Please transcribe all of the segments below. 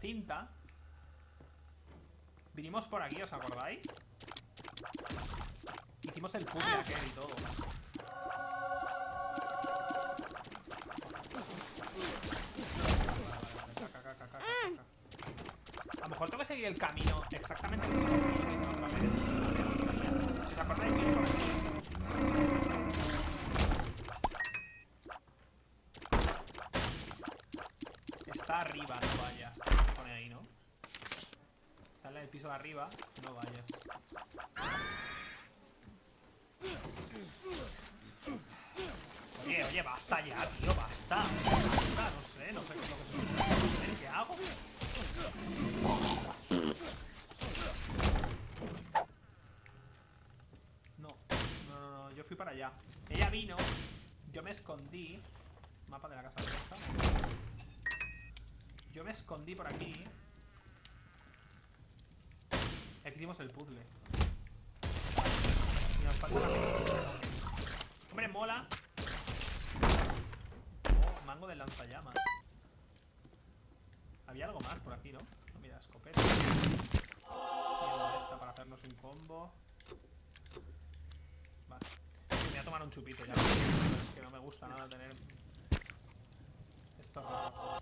cinta. Vinimos por aquí, ¿os acordáis? Hicimos el puzzle aquel y todo. A lo mejor tengo que seguir el camino exactamente el mismo camino que hice otra vez. Si os acordáis bien por aquí. Está arriba, no vayas. Pone ahí, ¿no? Está en el piso de arriba, no vayas. Oye, basta ya, tío, basta. Basta, no sé qué es lo que se... ¿Qué hago? No, yo fui para allá. Ella vino, yo me escondí. Mapa de la casa abierta. Yo me escondí por aquí. Aquí hicimos el puzzle. Y nos falta la... Hombre, mola. Oh, mango del lanzallamas. Había algo más por aquí, ¿no? No, mira, escopeta. Mira esta para hacernos un combo. Vale. Me voy a tomar un chupito ya. Es que no me gusta nada tener esto roto.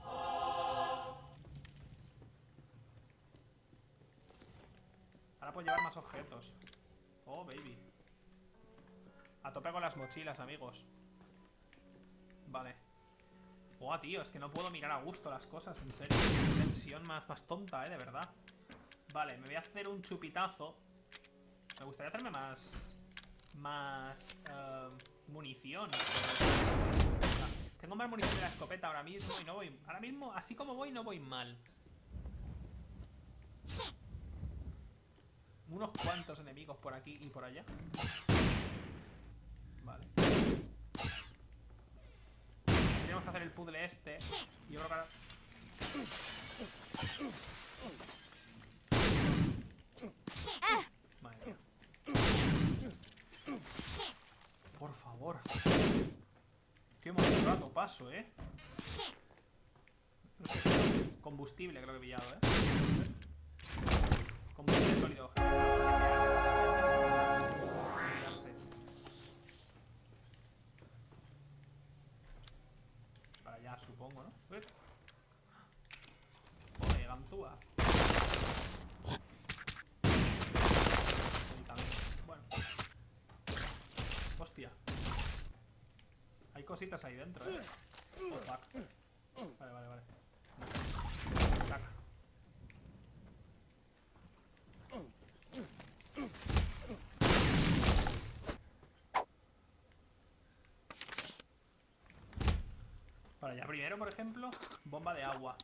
Ahora puedo llevar más objetos. Oh, baby. A tope con las mochilas, amigos. Vale. Oh, tío, es que no puedo mirar a gusto las cosas, en serio. Qué tensión más tonta, de verdad. Vale, me voy a hacer un chupitazo. Me gustaría hacerme más munición. Tengo más munición de la escopeta ahora mismo y no voy... Ahora mismo, así como voy, no voy mal. Unos cuantos enemigos por aquí y por allá. Vale. Tenemos que hacer el puzzle este. Y yo creo que ahora... Madre mía. Por favor. Qué buen rato paso, Combustible creo que he pillado, Combustible sólido. Para allá, supongo, ¿no? Joder, ganzúa. Bueno. Hostia. Hay cositas ahí dentro, Oh, fuck. Vale. Caca. Para allá primero, por ejemplo, bomba de agua.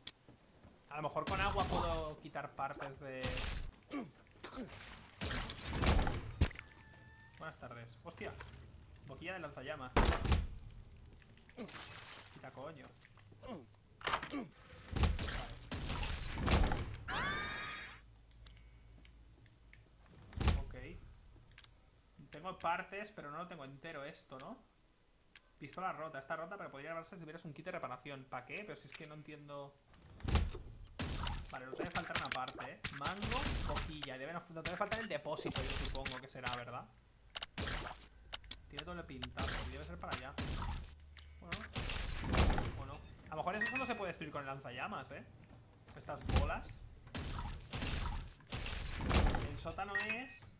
A lo mejor con agua puedo quitar partes de... Buenas tardes. Hostia. Boquilla de lanzallamas. Quita coño. Vale. Ok. Tengo partes, pero no lo tengo entero esto, ¿no? Pistola rota. Está rota, pero podría llevarse si tuvieras un kit de reparación. ¿Para qué? Pero si es que no entiendo... Vale, no debe faltar una parte, Mango, boquilla. Y no debe faltar el depósito, yo supongo que será, ¿verdad? Tiene todo el pintazo. Y debe ser para allá. Bueno. O no. A lo mejor eso solo se puede destruir con el lanzallamas, Estas bolas. El sótano es...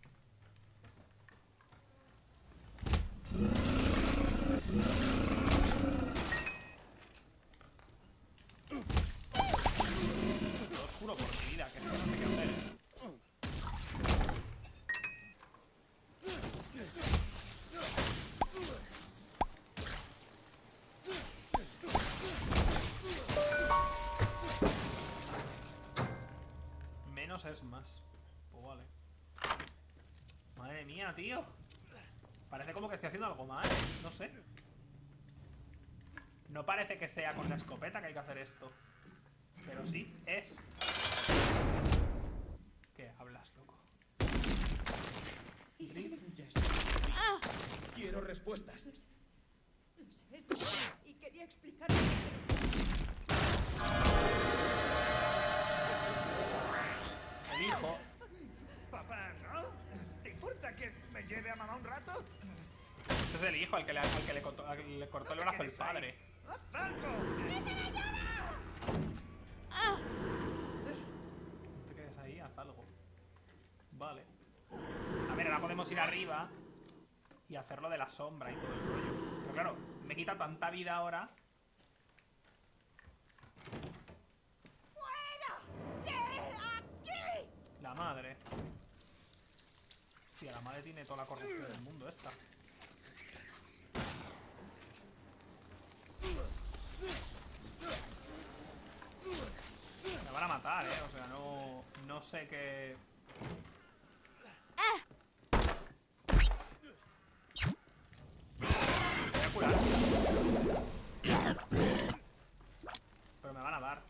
Lo oscuro por mi vida, que no sé qué hacer. Menos es más. Pues vale. Madre mía, tío. Parece como que estoy haciendo algo mal. No sé. No parece que sea con la escopeta que hay que hacer esto. Pero sí, es. ¿Qué hablas, loco? Ya está. Quiero respuestas. Lo sé, es verdad. Y quería explicarme. hijo. Papá, ¿no? ¿Te importa que me lleve a mamá un rato? Este es el hijo al que le cortó el brazo el padre. ¡Haz algo! No te quedes ahí, haz algo. Vale. A ver, ahora podemos ir arriba y hacerlo de la sombra y todo el rollo. Pero claro, me quita tanta vida ahora. La madre. Tía, la madre tiene toda la corrupción del mundo esta. Me van a matar, o sea, no sé qué... Voy a curar. Pero me van a dar.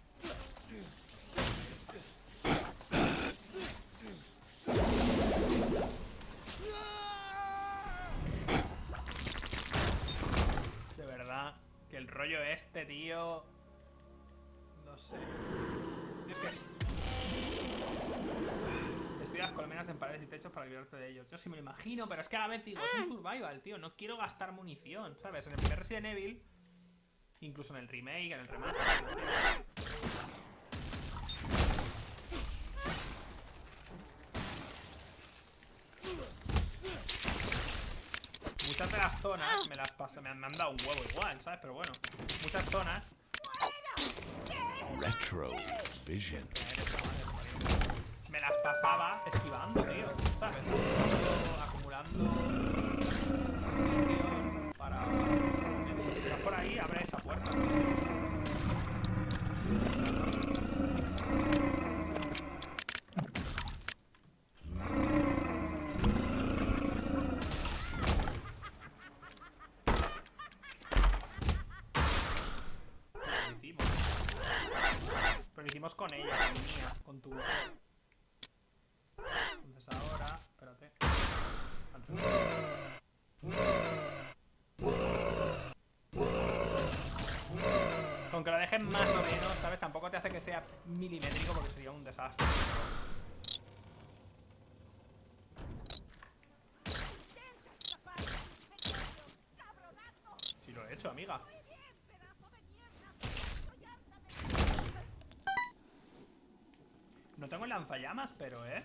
De verdad, que el rollo este, tío... No sé. Es que... Destruye las colmenas en paredes y techos para librarte de ellos. Yo sí me lo imagino, pero es que a la vez digo, es un survival, tío. No quiero gastar munición, ¿sabes? En el primer Resident Evil, incluso en el remake, en el remaster... Muchas de las zonas me las pasé, me han dado un huevo igual, ¿sabes? Pero bueno, muchas zonas... Retro Vision. Me las pasaba esquivando, tío, ¿sabes? Acumulando munición para... Si vas por ahí, abre esa puerta. Pero lo hicimos con ella, con mía, con tu... Entonces ahora... Espérate. Con que lo dejen más o menos, ¿sabes? Tampoco te hace que sea milimétrico porque sería un desastre. Sí lo he hecho, amiga. No tengo el lanzallamas, pero, Joder.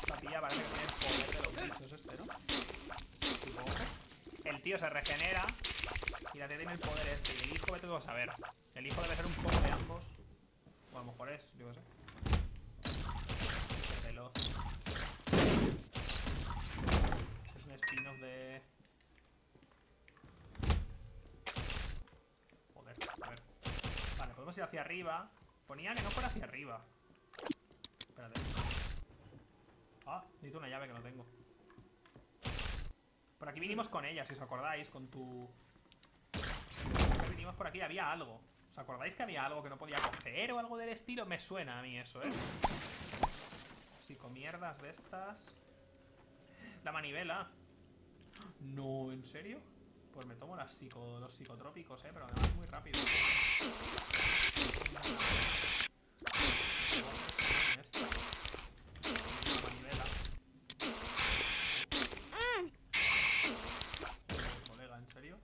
La tía parece que tiene el poder de los bichos este, ¿no? Supongo. El tío se regenera y la tía tiene el poder este. Y el hijo, vete tú a saber. El hijo debe ser un poco de ambos. O a lo mejor es, yo qué sé. Es veloz. Es un spin-off de... Joder, a ver. Vale, podemos ir hacia arriba. Ponía que no fuera hacia arriba. Espérate. Ah, necesito una llave que no tengo. Por aquí vinimos con ella, si os acordáis, con tu... Vinimos por aquí, había algo. ¿Os acordáis que había algo que no podía coger o algo del estilo? Me suena a mí eso, Psicomierdas de estas. La manivela. No, ¿en serio? Pues me tomo los psicotrópicos, pero además muy rápido. Colega, ¿en serio?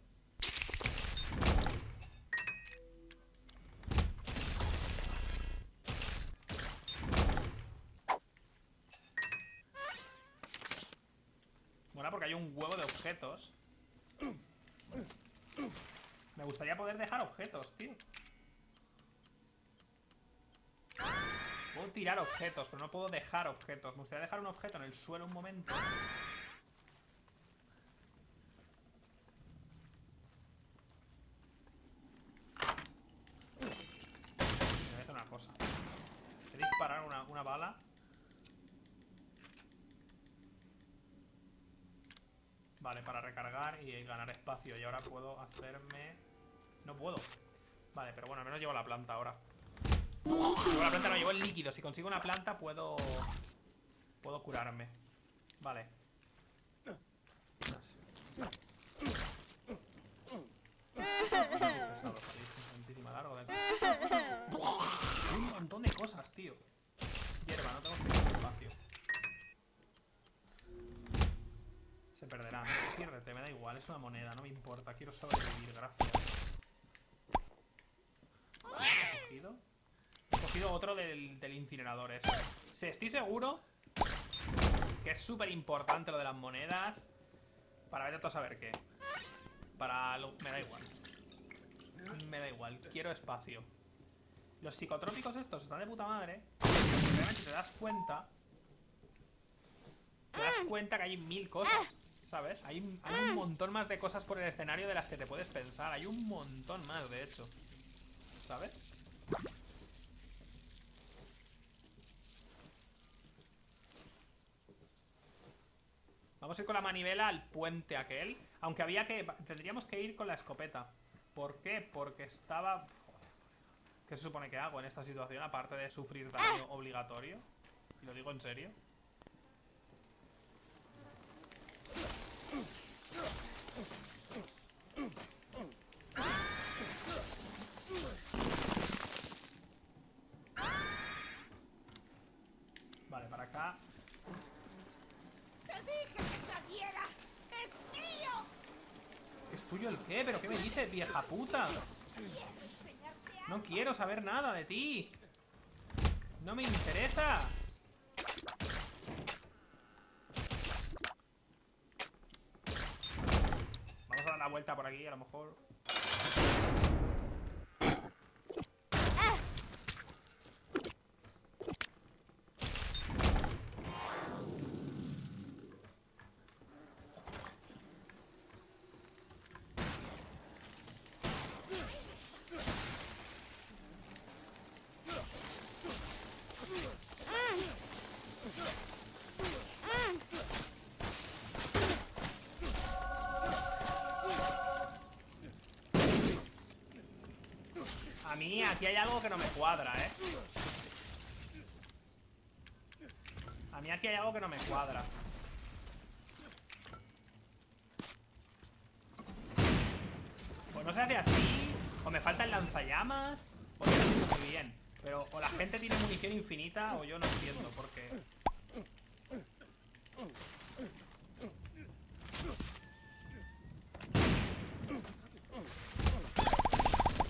Mola porque hay un huevo de objetos. Me gustaría poder dejar objetos, tío. Puedo tirar objetos, pero no puedo dejar objetos. Me gustaría dejar un objeto en el suelo un momento. Voy a hacer una cosa. Voy a disparar una bala. Vale, para recargar y ganar espacio. Y ahora puedo hacerme... No puedo. Vale, pero bueno, al menos llevo la planta ahora. Llevo la planta, no, llevo el líquido. Si consigo una planta puedo curarme. Vale. Pesado, salís un centísimo largo de aquí. Un montón cosas, tío. Hierba, no tengo suficiente espacio. Se perderá, ¿no? Piérdete, me da igual, es una moneda, no me importa. Quiero sobrevivir, gracias. ¿He cogido? He cogido otro del incinerador ese. Sí, estoy seguro que es súper importante lo de las monedas. Para ver a saber qué. Me da igual. Me da igual, quiero espacio. Los psicotrópicos estos están de puta madre. Porque realmente te das cuenta que hay 1000 cosas, ¿sabes? Hay un montón más de cosas por el escenario de las que te puedes pensar. Hay un montón más, de hecho, ¿sabes? Vamos a ir con la manivela al puente aquel. Aunque tendríamos que ir con la escopeta. ¿Por qué? Porque estaba... ¿Qué se supone que hago en esta situación? Aparte de sufrir daño obligatorio. Y lo digo en serio. Vale, para acá. ¡Te dije que salieras! ¡Es mío! ¿Es tuyo el qué? ¿Pero qué me dices, vieja puta? No quiero saber nada de ti. No me interesa. Vamos a dar la vuelta por aquí, a lo mejor. A mí aquí hay algo que no me cuadra, ¿eh? A mí aquí hay algo que no me cuadra. Pues no se hace así. O me falta el lanzallamas. O no lo hace muy bien. Pero o la gente tiene munición infinita o yo no entiendo por qué.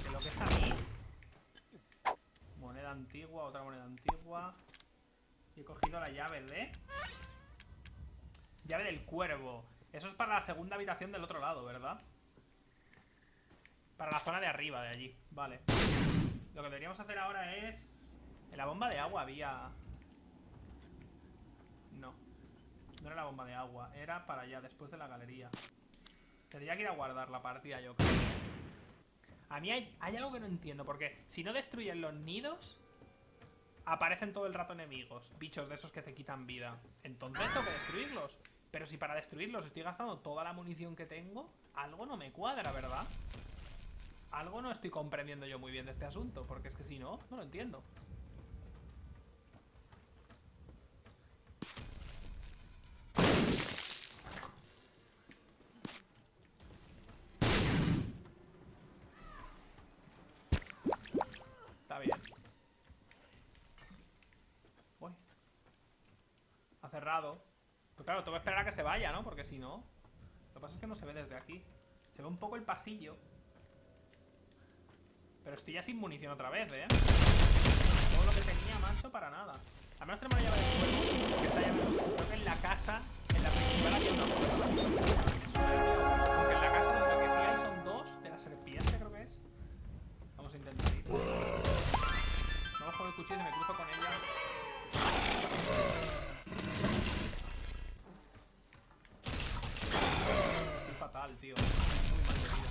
Que lo que es a mí. Moneda antigua, otra moneda antigua. Y he cogido la llave de... Llave del cuervo. Eso es para la segunda habitación del otro lado, ¿verdad? Para la zona de arriba, de allí. Vale. Lo que deberíamos hacer ahora es... En la bomba de agua había... No. No era la bomba de agua. Era para allá, después de la galería. Tendría que ir a guardar la partida, yo creo. A mí hay algo que no entiendo. Porque si no destruyen los nidos... Aparecen todo el rato enemigos. Bichos de esos que te quitan vida. Entonces tengo que destruirlos. Pero si para destruirlos estoy gastando toda la munición que tengo... Algo no me cuadra, ¿verdad? Algo no estoy comprendiendo yo muy bien de este asunto. Porque es que si no, no lo entiendo. Está bien. Uy. Ha cerrado. Pues claro, tengo que esperar a que se vaya, ¿no? Porque si no... Lo que pasa es que no se ve desde aquí. Se ve un poco el pasillo. Pero estoy ya sin munición otra vez, ¿eh? Todo lo que tenía, macho, para nada. Al menos tenemos la llave del cuerpo. Porque esta llave, creo que en la casa, en la principal había una puerta. Aunque en la casa donde que sí hay son dos. De la serpiente, creo que es. Vamos a intentar ir. No bajo el cuchillo y me cruzo con ella. Estoy fatal, tío. Muy mal de vida.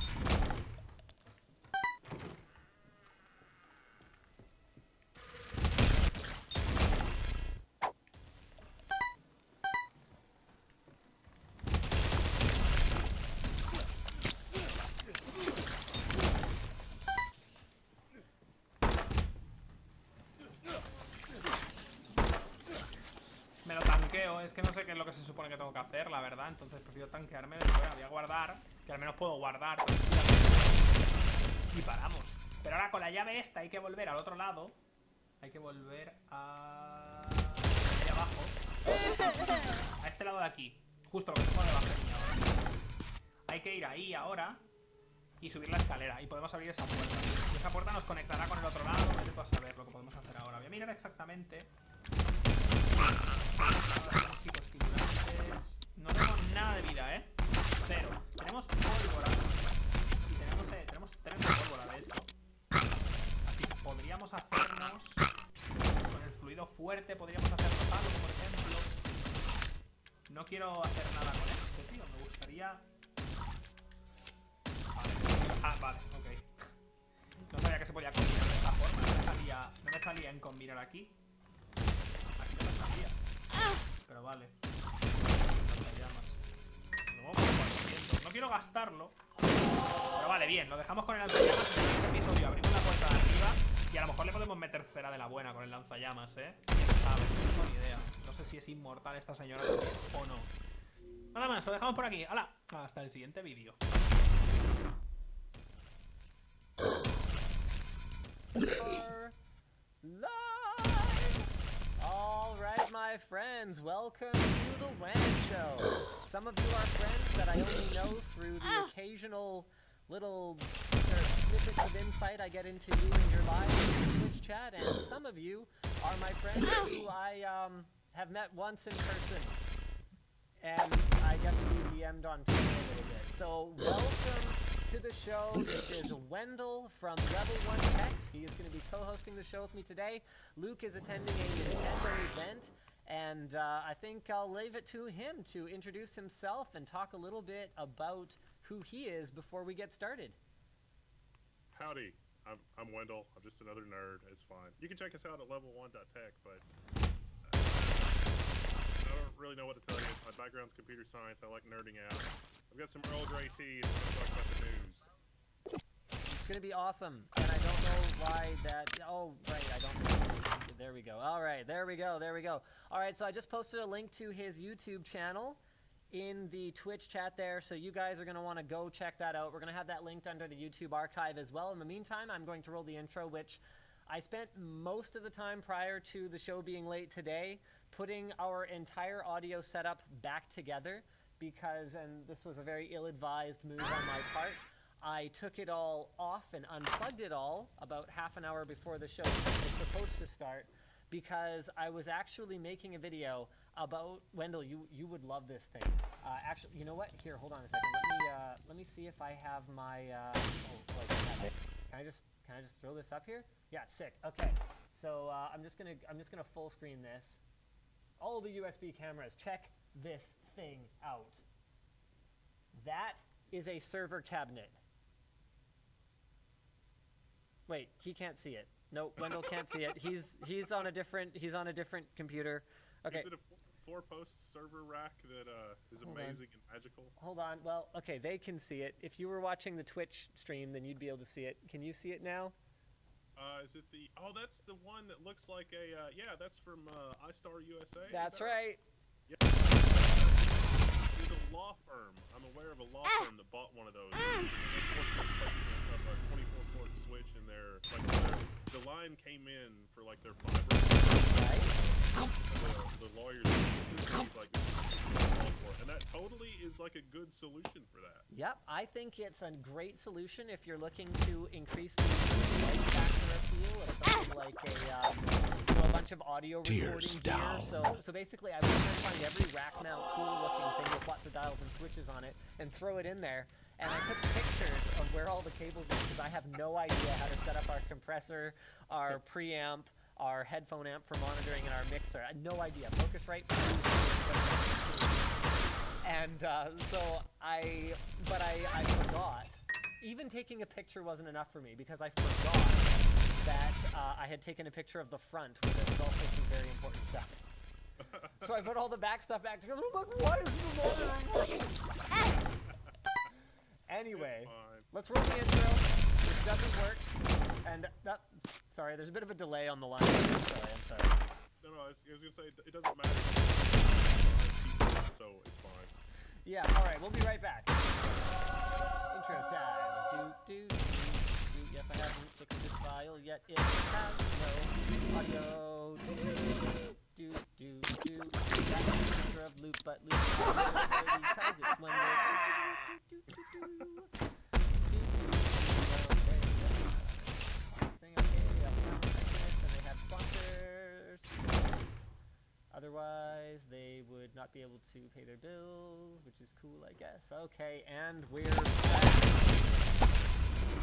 Me lo tanqueo, es que no sé qué es lo que se supone que tengo que hacer, la verdad. Entonces prefiero tanquearme de fuera. Voy a guardar, que al menos puedo guardar. Y paramos. Pero ahora con la llave esta hay que volver al otro lado. Hay que volver a... ahí abajo. A este lado de aquí. Justo lo que tengo debajo de mí ahora. Hay que ir ahí ahora y subir la escalera. Y podemos abrir esa puerta. Y esa puerta nos conectará con el otro lado. Vete tú a saber lo que podemos hacer ahora. Voy a mirar exactamente. Psicoestimulantes. No tenemos nada de vida, ¿eh? Cero. Tenemos pólvora. Y tenemos tren de pólvora, de hecho. Así que podríamos hacernos... con el fluido fuerte podríamos hacernos palos, por ejemplo. No quiero hacer nada con esto, tío. Me gustaría... vale, ok. No sabía que se podía combinar de esta forma. No me salía en combinar aquí. Aquí no me salía. Pero vale. No quiero gastarlo. Pero vale, bien. Lo dejamos con el lanzallamas. En este episodio abrimos la puerta de arriba. Y a lo mejor le podemos meter cera de la buena con el lanzallamas, ¿eh? A ver, no tengo ni idea. No sé si es inmortal esta señora también o no. Nada más, lo dejamos por aquí. ¡Hala! Hasta el siguiente vídeo. All right, my friends, welcome to the WAN Show. Some of you are friends that I only know through the occasional little snippets of insight I get into you and your lives in the Twitch chat, and some of you are my friends who I have met once in person, and I guess we DM'd on Twitter a little bit. So welcome to the show. This is Wendell from Level 1 Techs. He is going to be co-hosting the show with me today. Luke is attending a Nintendo event, and I think I'll leave it to him to introduce himself and talk a little bit about who he is before we get started. Howdy, I'm Wendell. I'm just another nerd. It's fine. You can check us out at level1.tech, but I don't really know what to tell you. My background's computer science. I like nerding out. I've got some Earl Grey tea, and we're going to talk about the news. It's going to be awesome, and I don't know why that... Oh, right, I don't know. There we go. All right, there we go, there we go. All right, so I just posted a link to his YouTube channel in the Twitch chat there, so you guys are going to want to go check that out. We're going to have that linked under the YouTube archive as well. In the meantime, I'm going to roll the intro, which I spent most of the time prior to the show being late today putting our entire audio setup back together because, and this was a very ill-advised move on my part, I took it all off and unplugged it all about half an hour before the show was supposed to start because I was actually making a video about, Wendell, you would love this thing. Actually, you know what? Here, hold on a second. Let me see if I have my, can I just throw this up here? Yeah, sick. Okay. So, I'm just gonna full screen this. All the USB cameras, check this thing out. That is a server cabinet. Wait, he can't see it. Nope, Wendell can't see it. He's on a different computer. Okay. Is it a four-post server rack that is amazing and magical? Hold on. Well, okay, they can see it. If you were watching the Twitch stream, then you'd be able to see it. Can you see it now? Is it the... Oh, that's the one that looks like a... yeah, that's from iStar USA. That's right. Yeah. There's a law firm. I'm aware of a law firm that bought one of those. Of a 24-port switch in there. Like the line came in for like their fiber. The lawyers like and that totally is like a good solution for that. Yep, I think it's a great solution if you're looking to increase the light factor appeal of something like a bunch of audio recording gear. So basically, I was trying to find every rack mount, cool-looking thing with lots of dials and switches on it, and throw it in there. And I took pictures of where all the cables are because I have no idea how to set up our compressor, our preamp, our headphone amp for monitoring, and our mixer. I had no idea. Focusrite. And I forgot. Even taking a picture wasn't enough for me because I forgot that I had taken a picture of the front where there was also some very important stuff. So I put all the back stuff back together. I'm like, why is the monitor working? Anyway, let's roll the intro, which doesn't work, and sorry, there's a bit of a delay on the line. I'm sorry. No, I was gonna say, it doesn't matter, so it's fine. Yeah, alright, we'll be right back. Intro time. Yes, I haven't fixed this file yet. It has no audio. That's a picture of loop, but loop is because it's when and they have sponsors. Otherwise, they would not be able to pay their bills, which is cool, I guess. Okay, and we're back.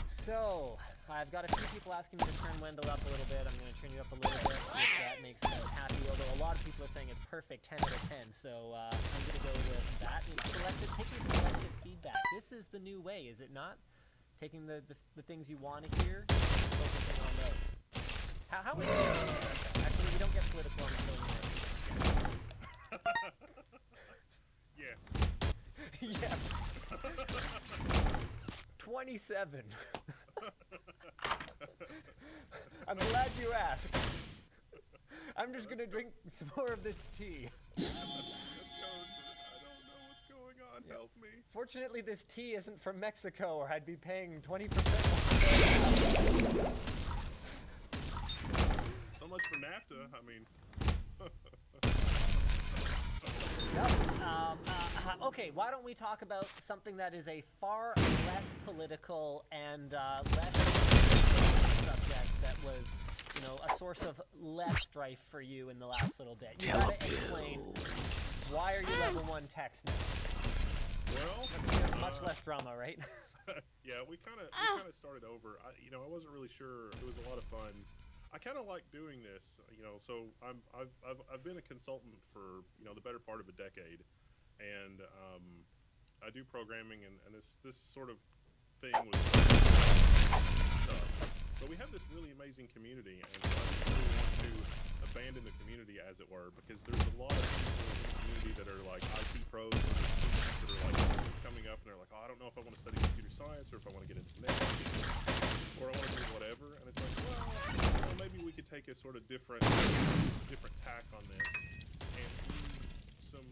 So, I've got a few people asking me to turn Wendell up a little bit. I'm going to turn you up a little bit, see if that makes them happy. Although a lot of people are saying it's perfect, 10 out of 10. So, I'm going to go with that. Taking selective feedback. This is the new way, is it not? Taking the things you want to hear, focusing on those. How is it? Actually, we don't get political on the show anymore. Yes. Yeah. 27. I'm glad you asked. I'm just gonna drink some more of this tea. I don't know what's going on. Yeah. Help me. Fortunately, this tea isn't from Mexico, or I'd be paying 20%. So much for NAFTA. I mean. Okay, why don't we talk about something that is a far less political and less subject that was, you know, a source of less strife for you in the last little bit. You gotta explain, why are you level 1 techs now? Well, much less drama, right? Yeah, we kind of started over. I wasn't really sure. It was a lot of fun. I kind of like doing this, So I've been a consultant for the better part of a decade, and I do programming, and this sort of thing was stuff. But we have this really amazing community, and so I just really want to abandon the community, as it were, because there's a lot of people in the community that are like IT pros or students that are like coming up and they're like, oh, I don't know if I want to study computer science or if I want to get into networking or I want to do whatever. And it's like, well, maybe we could take a sort of different tack on this and do some,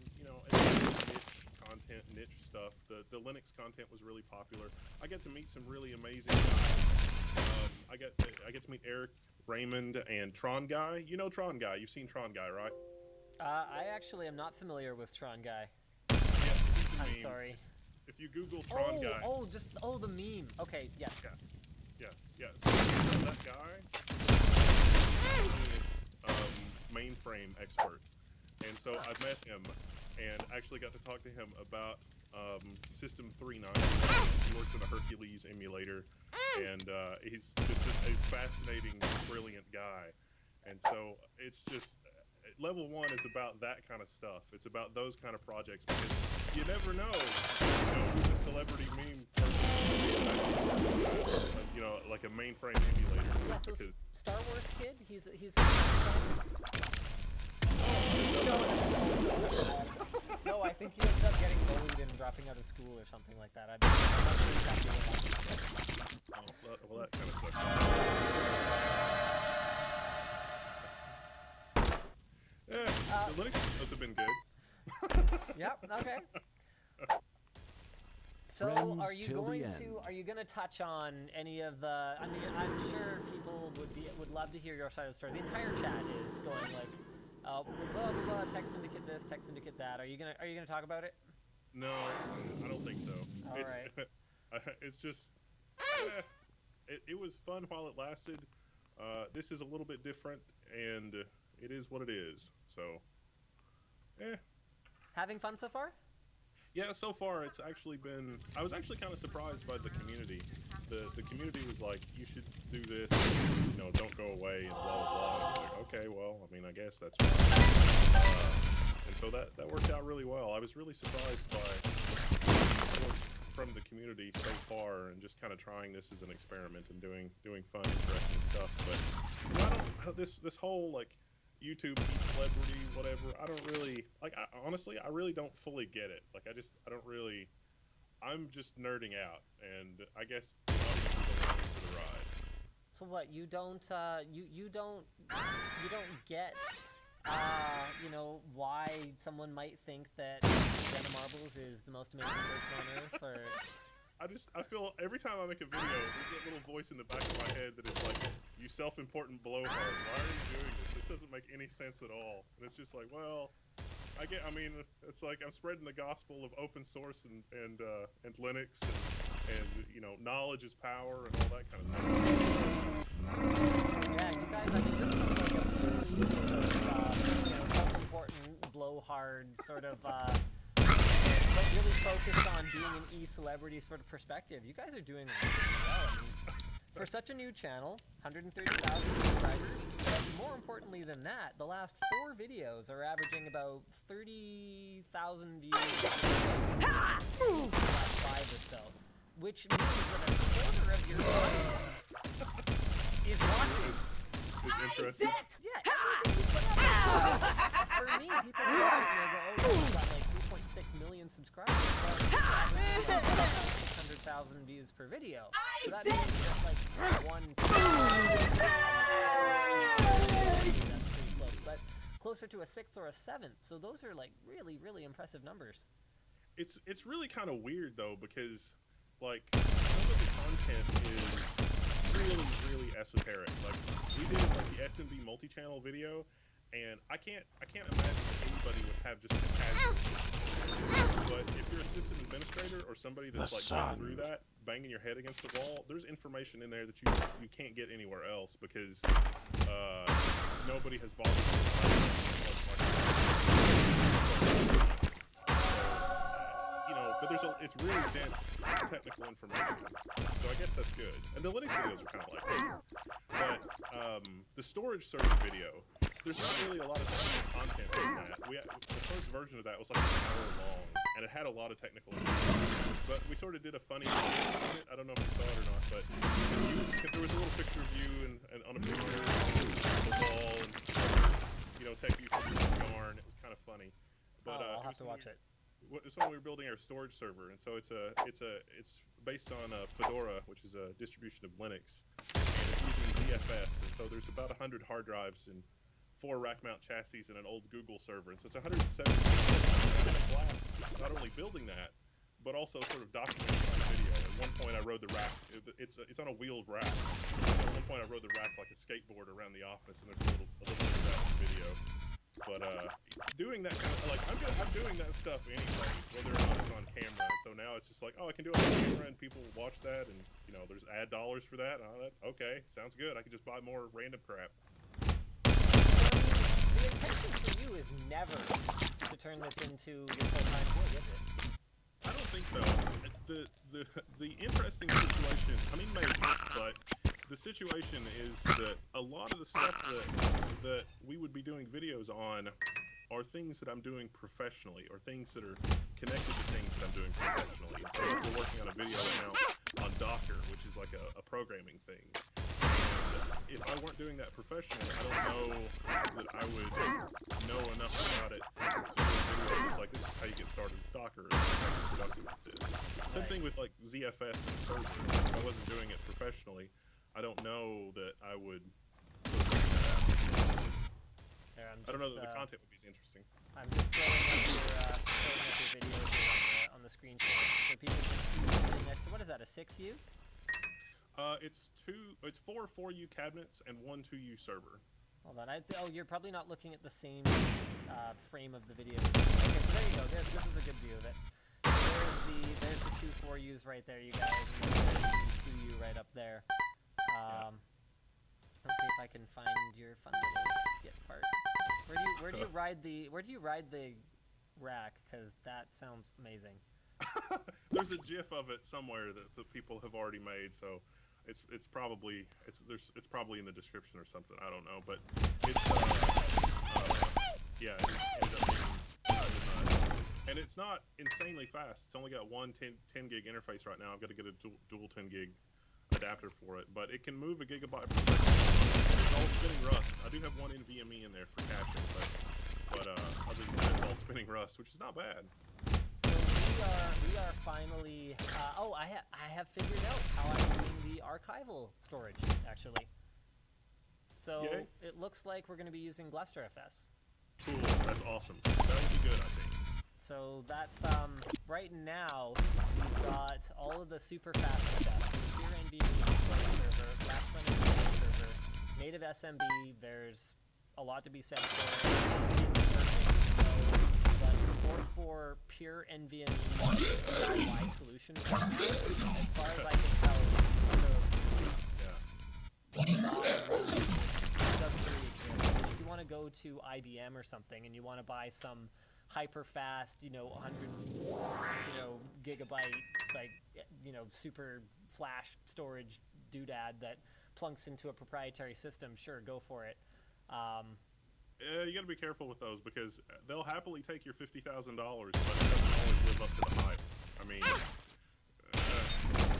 niche stuff. The Linux content was really popular. I get to meet some really amazing guys. I get to meet Eric, Raymond, and Tron Guy. You know Tron Guy. You've seen Tron Guy, right? I actually am not familiar with Tron Guy. Yeah, I'm sorry. If you Google Tron Guy. The meme. Okay, yes. Yeah. So that guy, mainframe expert, and so I met him and actually got to talk to him about System 3.9. He works in a Hercules emulator, and he's just a fascinating, brilliant guy. And so it's just level 1 is about that kind of stuff. It's about those kind of projects because you never know, who's a celebrity meme person, like a mainframe emulator. Yeah, so because Star Wars kid, he's No, I think he ended up getting bullied and dropping out of school or something like that. I'm not sure exactly what happened. Well, that kind of sucks. Yeah, the Linux must have been good. Yep. Okay. So, Friends are you till the going end. to touch on any of the? I mean, I'm sure people would love to hear your side of the story. The entire chat is going like, blah blah blah. Tech Syndicate this, Tech Syndicate that. Are you gonna talk about it? No, I don't think so. Alright. It's just, it was fun while it lasted. This is a little bit different, and it is what it is. So, Having fun so far? Yeah, so far it's actually been. I was actually kind of surprised by the community. The community was like, you should do this, don't go away, and blah blah blah. And I was like, okay, well, I mean, I guess that's fine. And so that worked out really well. I was really surprised by support from the community so far, and just kind of trying this as an experiment and doing fun, interesting stuff. But I don't this whole like YouTube celebrity whatever. I don't really like. Honestly, I really don't fully get it. Like I don't really. I'm just nerding out, and I guess the audience is along for the ride. So what? You don't get why someone might think that Jenna Marbles is the most amazing person on earth, or I feel every time I make a video, there's that little voice in the back of my head that is like, "You self-important blowhard, why are you doing this? This doesn't make any sense at all." And it's just like, well, I mean, it's like I'm spreading the gospel of open source and Linux and you know, knowledge is power and all that kind of stuff. Yeah, you guys, I mean, just from like a pretty sort of, you know, self-important, blowhard sort of, but really focused on being an e-celebrity sort of perspective. You guys are doing really well. I mean, for such a new channel, 130,000 subscribers, but more importantly than that, the last 4 videos are averaging about 30,000 views the last 5 or so, which means that a quarter of your audience is watching. Is interesting. Yeah, everything you put out. For me, people look at it and they go, "Oh, you've got like 3.6 million subscribers." Well, 600,000 views per video. So that means just like 1 to that's pretty close, but closer to a 6th or a 7th. So those are like really, really impressive numbers. It's really kind of weird though, because like some of the content is really esoteric. Like we did like the SMB multi-channel video, and I can't imagine that anybody would have just a casual. But if you're a system administrator or somebody that's like going through that, banging your head against the wall, there's information in there that you can't get anywhere else because nobody has bothered you know, but it's really dense technical information, so I guess that's good. And the Linux videos are kind of like that. But the storage server video, there's not really a lot of technical content in that. The first version of that was like an hour long, and it had a lot of technical information. But we sort of did a funny skit on it. I don't know if you saw it or not, but there was a little picture of you and on a picture on the wall, and you know, tech view pictures of yarn. It was kind of funny. But I'll have to watch it. It's when we were building our storage server, and so it's based on Fedora, which is a distribution of Linux, and it's using ZFS, and so there's about 100 hard drives and 4 rack mount chassis and an old Google server, and so it's 170. I had a blast not only building that, but also sort of documenting it on video. At one point, I rode the rack. It's on a wheeled rack. So at one point, I rode the rack like a skateboard around the office, and there's a little bit of that in the video. But doing that kind of like I'm doing that stuff anyway, whether or not it's on camera. And so now it's just like, oh, I can do it on camera, and people will watch that, and you know, there's ad dollars for that. Okay, sounds good. I can just buy more random crap. The intention for you is never to turn this into your full-time gig, is it? I don't think so. The interesting situation, I mean, maybe, but the situation is that a lot of the stuff that we would be doing videos on are things that I'm doing professionally, or things that are connected to things that I'm doing professionally. And so we're working on a video right now on Docker, which is like a programming thing. And if I weren't doing that professionally, I don't know that I would know enough about it to do a video that's like, this is how you get started with Docker, and this is how you document this. Same thing with like ZFS and server. If I wasn't doing it professionally, I don't know that I would sort of figure that out. Here, I don't know that the content would be as interesting. I'm just throwing up your videos here on the screen share so people can see you sitting next to, what is that, a 6U? It's 4 4U cabinets and 1 2U server. Hold on, you're probably not looking at the same frame of the video. Okay, so there you go. This is a good view of it. There's the 2 4Us right there, you guys, and there's the 2U right up there. Let's see if I can find your fun little skit part. Where do you ride the rack? Because that sounds amazing. There's a GIF of it somewhere that people have already made, so it's probably in the description or something. I don't know, but it's yeah, it ended up being nuts. And it's not insanely fast. It's only got one 10 gig interface right now. I've got to get a dual 10 gig adapter for it, but it can move a gigabyte per second. It's all spinning Rust. I do have one NVMe in there for caching, but other than that, it's all spinning Rust, which is not bad. So we are finally. I have figured out how I'm doing the archival storage actually. So Yay. it looks like we're going to be using GlusterFS. Cool, that's awesome. That would be good, I think. So that's right now we've got all of the super fast stuff. Pure NVMe server, fast running server, native SMB. There's a lot to be said for it. Isn't perfect, no, but support for pure NVMe DIY solutions right now, as far as I can tell, is sort of not really, doesn't really exist. I mean, if you want to go to IBM or something and you want to buy some hyper fast, 100, gigabyte, like, super flash storage doodad that plunks into a proprietary system, sure, go for it. You got to be careful with those because they'll happily take your $50,000, but it doesn't always live up to the hype. I mean,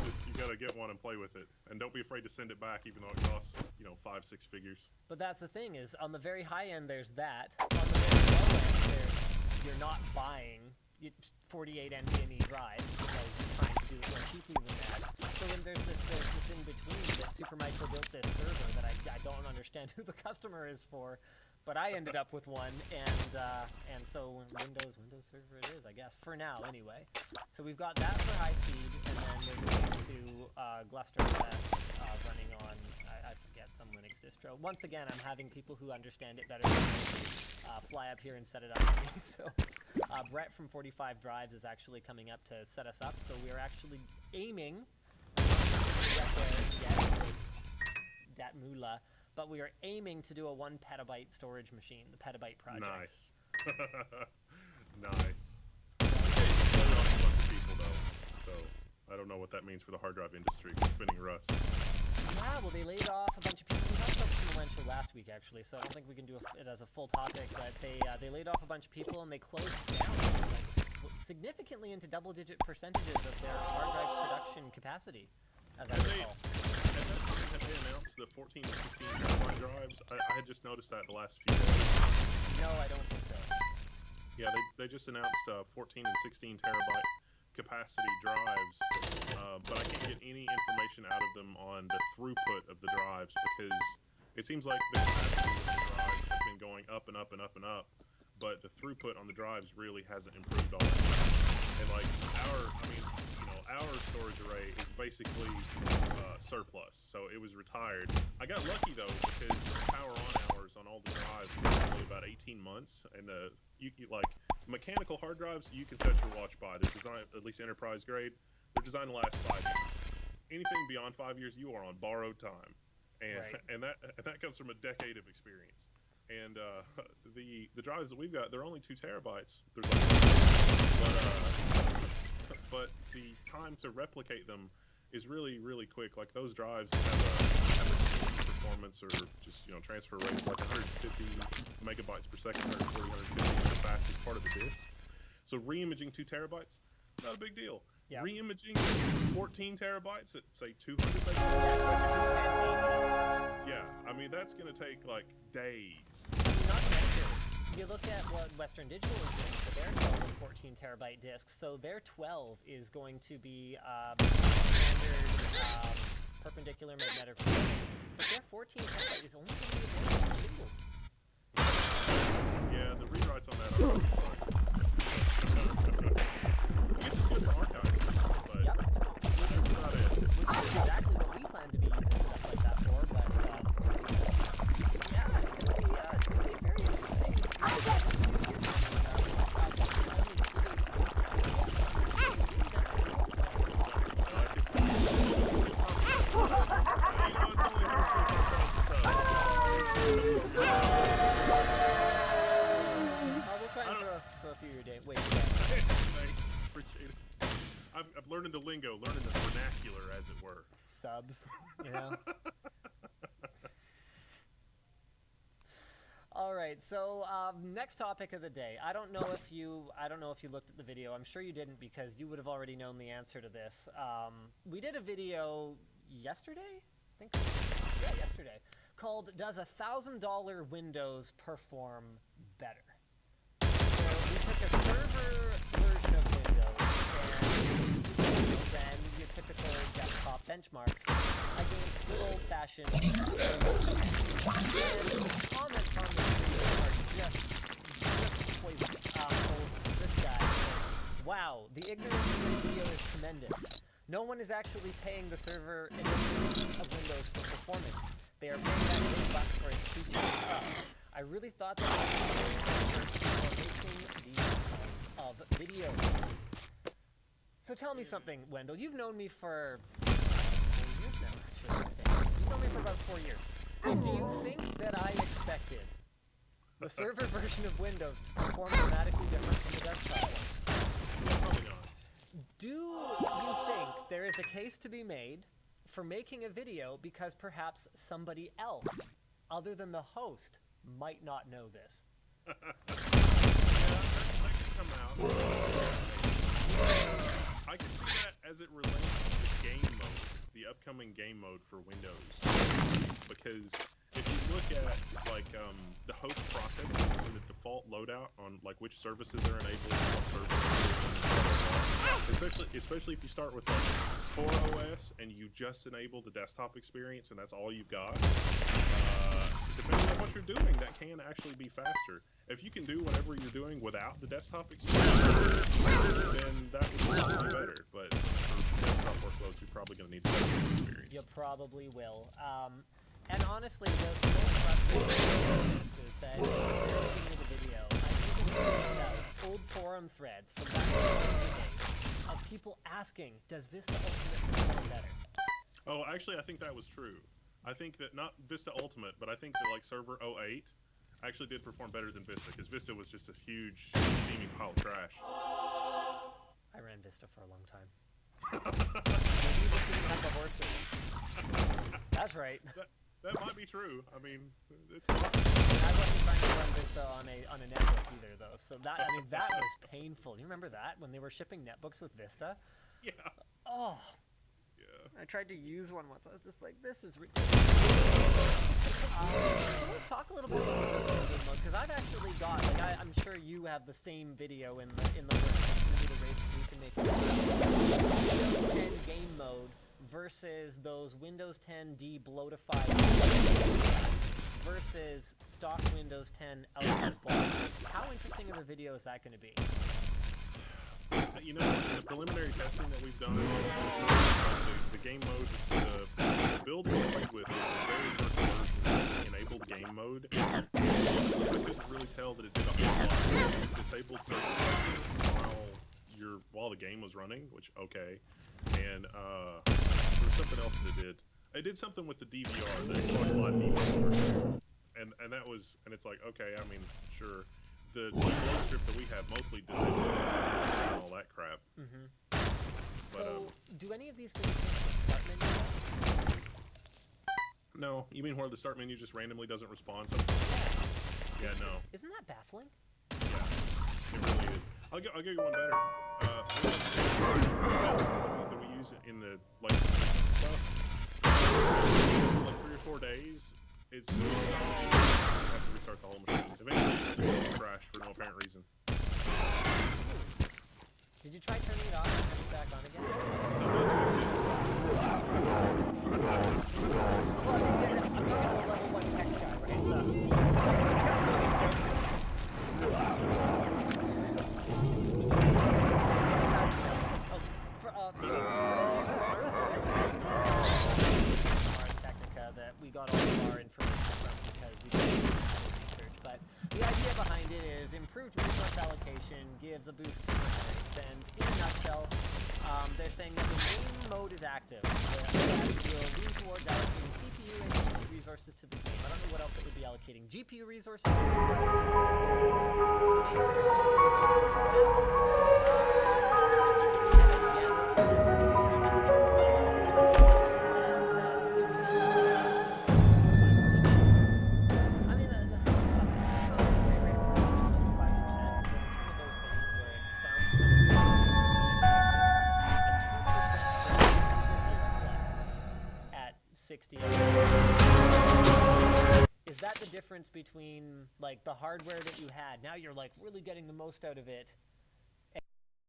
just you got to get one and play with it, and don't be afraid to send it back, even though it costs 5-6 figures. But that's the thing is, on the very high end, there's that. On the very low end, you're not buying 48 NVMe drives because you're trying to do it more cheaply than that. So then there's this in between that Supermicro built this server that I don't understand who the customer is for, but I ended up with one, and so Windows server it is, I guess, for now anyway. So we've got that for high speed, and then we're moving to GlusterFS running on, I forget, some Linux distro. Once again, I'm having people who understand it better than me fly up here and set it up for me. So Brett from 45 Drives is actually coming up to set us up, so we're actually aiming to get that moolah, but we are aiming to do a 1 petabyte storage machine, the Petabyte project. Nice. Nice. It's laid off a bunch of people, though, so I don't know what that means for the hard drive industry. It's spinning rust. Yeah, well, they laid off a bunch of people. We talked about this in the Wen Show last week, actually, so I don't think we can do it as a full topic, but they laid off a bunch of people, and they closed down significantly into double-digit percentages of their hard drive production capacity, as I recall. Have they announced the 14 and 16 terabyte drives? I had just noticed that the last few days. No, I don't think so. Yeah, they just announced 14 and 16 terabyte capacity drives, but I can't get any information out of them on the throughput of the drives because it seems like the capacity of the drives has been going up and up and up and up, but the throughput on the drives really hasn't improved all that much. And like our storage array is basically surplus, so it was retired. I got lucky though because the power on hours on all the drives was only about 18 months, and like mechanical hard drives you can set your watch by. They're designed, at least enterprise grade, they're designed to last 5 years. Anything beyond 5 years, you are on borrowed time, and Right. and that comes from a decade of experience. And the drives that we've got, they're only 2 terabytes. But the time to replicate them is really, really quick. Like those drives have a performance or just transfer rate of like 150 megabytes per second, 140, 150 is the fastest part of the disk. So re-imaging 2 terabytes, not a big deal. Yeah. Re-imaging 14 terabytes at say 200 megabytes. Yeah, I mean that's gonna take like days. Not to mention, you look at what Western Digital is doing for their 12 and 14 terabyte discs. So their 12 is going to be standard perpendicular magnetic field, but their 14 terabyte is only going to be available in single. Yeah, the rewrites on that are I guess it's good for archives, but Yep. that's not it. Which is exactly what we plan to be using stuff like that for, but yeah, it's going to be very interesting. We'll try and throw a few your day. Wait, Thanks, appreciate it. I'm learning the lingo, learning the vernacular, as it were. subs, you know? All right, so next topic of the day. I don't know if you looked at the video. I'm sure you didn't because you would have already known the answer to this. We did a video yesterday, I think. Yeah, yesterday, called "Does $1,000 Windows Perform Better?" So we took a server version of Windows and then your typical desktop benchmarks against good old-fashioned Windows. And the comments on this video are just poisonous. So this guy, No one is actually paying the server edition of Windows for performance. They are paying that big bucks for its features up. I really thought that for making these kinds of videos. So tell me something, Wendell. You've known me for 4 years now, actually. I think. You've known me for about 4 years. Do you think that I expected the server version of Windows to perform dramatically different from the desktop one? Yeah, probably not. Do you think there is a case to be made for making a video because perhaps somebody else, other than the host, might not know this? Yeah, that could come out. I can see that as it relates to the game mode, the upcoming game mode for Windows. Because if you look at like the host processes and the default loadout on like which services are enabled, what services, especially if you start with like 4OS and you just enable the desktop experience and that's all you've got. Depending on what you're doing, that can actually be faster. If you can do whatever you're doing without the desktop experience, then that would be better. But for desktop workloads, you're probably going to need the desktop experience. You probably will. And honestly, the most frustrating thing is that at the beginning of the video, I even out old forum threads from back in the days of people asking, does Vista Ultimate perform better? Oh, actually, I think that was true. I think that not Vista Ultimate, but I think that like Server 08 actually did perform better than Vista, because Vista was just a huge steaming pile of trash. I ran Vista for a long time. Maybe you just didn't have the horses. That's right. That might be true. I mean, it's possible. I wasn't trying to run Vista on a netbook either, though. So that that was painful. You remember that when they were shipping netbooks with Vista? Yeah. Oh. Yeah. I tried to use one once. I was just like, this is ridiculous. So let's talk a little bit about the game mode, because I've actually got, like, I'm sure you have the same video in the works. It's going to be the race we can make Windows 10 game mode versus those Windows 10 de-bloatified versus stock Windows 10 out of the box. How interesting of a video is that going to be? You know, in the preliminary testing that we've done, the game mode, the build we played with was the very first version of the enabled game mode. I couldn't really tell that it did a whole lot. It disabled certain functions while the game was running, which, okay. And there was something else that it did. It did something with the DVR, the Xbox Live DVR. And that was, and it's like, okay, I mean, sure. The load script that we have mostly disabled and all that crap. Mm-hmm. But, so, do any of these things hit the start menu yet? No, you mean where the start menu just randomly doesn't respond sometimes? Yeah, no. Isn't that baffling? Yeah, it really is. I'll give you one better. That we use in the like stuff. Like 3 or 4 days. It's you have to restart the whole machine. Eventually, it will crash for no apparent reason. Did you try turning it off and turning it back on again? Well, I mean, I'm talking to a level 1 tech guy, right? Technica that we got all of our information from because we did research, but the idea behind it is improved resource allocation gives a boost to frame rates, and in a nutshell, they're saying that when game mode is active, the will lean towards allocating CPU and GPU resources to the game. I don't know what else it would be allocating. GPU resources to Is that the difference between like the hardware that you had? Now you're like really getting the most out of it